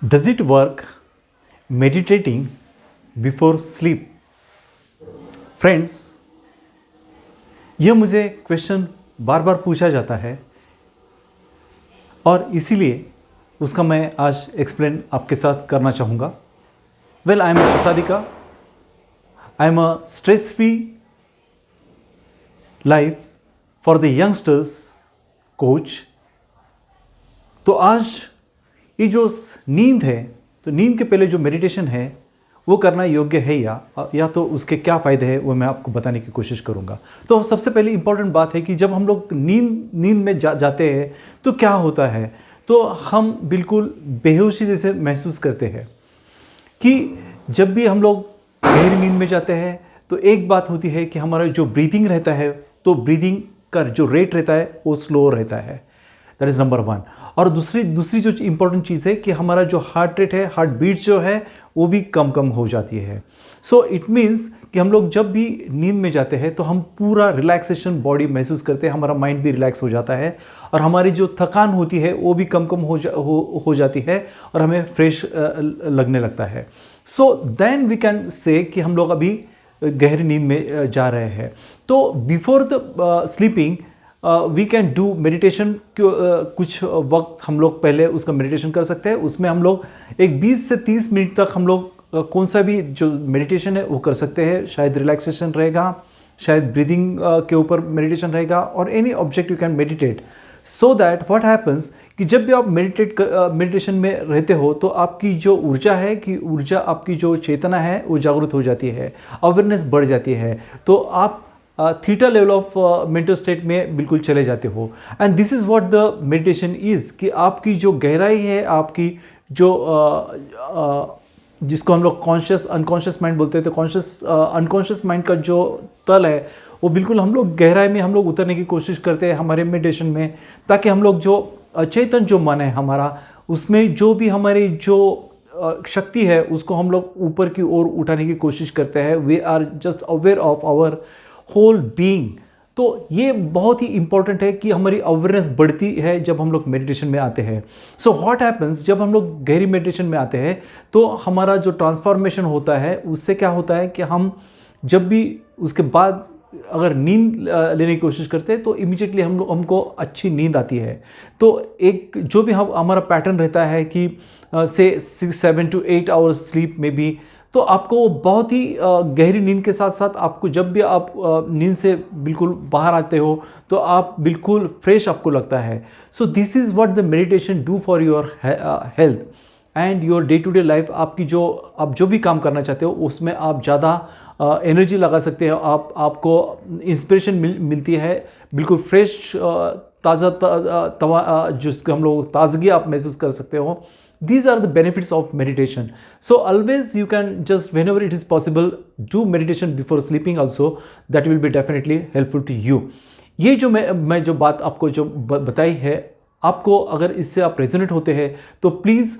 Does it work meditating before sleep? Friends, यह मुझे question बार बार पूछा जाता है और इसीलिए उसका मैं आज एक्सप्लेन आपके साथ करना चाहूँगा। Well, I am Prasadika. I am a stress free life for the youngsters coach. तो आज ये जो नींद है, तो नींद के पहले जो मेडिटेशन है वो करना योग्य है या तो उसके क्या फ़ायदे हैं वो मैं आपको बताने की कोशिश करूँगा। तो सबसे पहले इम्पॉर्टेंट बात है कि जब हम लोग नींद में जाते हैं तो क्या होता है, तो हम बिल्कुल बेहोशी जैसे महसूस करते हैं। कि जब भी हम लोग गहरी नींद में जाते हैं तो एक बात होती है कि हमारा जो ब्रीदिंग रहता है, तो ब्रीदिंग का जो रेट रहता है वो स्लो रहता है। That is number one. और दूसरी जो इम्पॉर्टेंट चीज़ है कि हमारा जो हार्ट रेट है, हार्ट बीट जो है वो भी कम हो जाती है। सो इट मीन्स कि हम लोग जब भी नींद में जाते हैं तो हम पूरा रिलैक्सेशन बॉडी महसूस करते हैं, हमारा माइंड भी रिलैक्स हो जाता है और हमारी जो थकान होती है वो भी कम हो जाती है और हमें फ्रेश लगने लगता है। So then we can say कि हम लोग अभी गहरी नींद में जा रहे हैं। तो before the sleeping we can do meditation. कुछ वक्त हम लोग पहले उसका मेडिटेशन कर सकते हैं। उसमें हम लोग एक 20 से 30 मिनट तक हम लोग कौन सा भी जो मेडिटेशन है वो कर सकते हैं। शायद रिलैक्सेशन रहेगा, शायद ब्रीदिंग के ऊपर मेडिटेशन रहेगा, और any object you can meditate. So that what happens कि जब भी आप मेडिटेशन में रहते हो तो आपकी जो ऊर्जा है, कि ऊर्जा आपकी जो चेतना है वो जागृत हो जाती है, अवेयरनेस बढ़ जाती है। तो आप theta level of mental state में बिल्कुल चले जाते हो। And this is what the meditation is, कि आपकी जो गहराई है, आपकी जो जिसको हम लोग कॉन्शियस अनकॉन्शियस माइंड बोलते हैं, तो कॉन्शियस अनकॉन्शियस माइंड का जो तल है वो बिल्कुल हम लोग गहराई में हम लोग उतरने की कोशिश करते हैं हमारे मेडिटेशन में, ताकि हम लोग जो अचेतन जो मन है हमारा, उसमें जो भी हमारी जो शक्ति है उसको हम लोग ऊपर की ओर उठाने की कोशिश करते हैं। We are just aware of our whole being. तो ये बहुत ही इंपॉर्टेंट है कि हमारी अवेयरनेस बढ़ती है जब हम लोग मेडिटेशन में आते हैं। सो व्हाट हैपन्स, जब हम लोग गहरी मेडिटेशन में आते हैं तो हमारा जो ट्रांसफॉर्मेशन होता है उससे क्या होता है कि हम जब भी उसके बाद अगर नींद लेने की कोशिश करते हैं तो इमीडिएटली हमको अच्छी नींद आती है। तो एक जो भी हमारा पैटर्न रहता है कि से 7 to 8 आवर्स स्लीप में भी, तो आपको बहुत ही गहरी नींद के साथ साथ आपको जब भी आप नींद से बिल्कुल बाहर आते हो तो आप बिल्कुल फ्रेश आपको लगता है। So this is what the meditation do for your health and your day to day life. आपकी जो आप जो भी काम करना चाहते हो उसमें आप ज़्यादा एनर्जी लगा सकते हो। आपको इंस्पिरेशन मिलती है, बिल्कुल फ्रेश ताज़ा जिसको हम लोग ताजगी आप महसूस कर सकते हो। These are the benefits of meditation. So always you can just, whenever it is possible, do meditation before sleeping also. That will be definitely helpful to you. ये जो मैं जो बात आपको जो बताई है, आपको अगर इससे आप रेजोनेट होते हैं तो please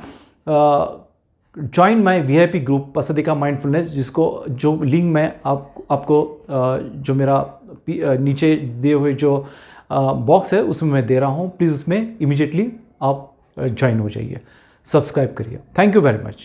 join my VIP group Prasadika mindfulness, जिसको जो लिंक मैं आपको जो मेरा नीचे दिए हुए जो बॉक्स है उसमें मैं दे रहा हूँ। प्लीज़ उसमें इमीडिएटली आप ज्वाइन हो जाइए, सब्सक्राइब करिए। Thank you very much.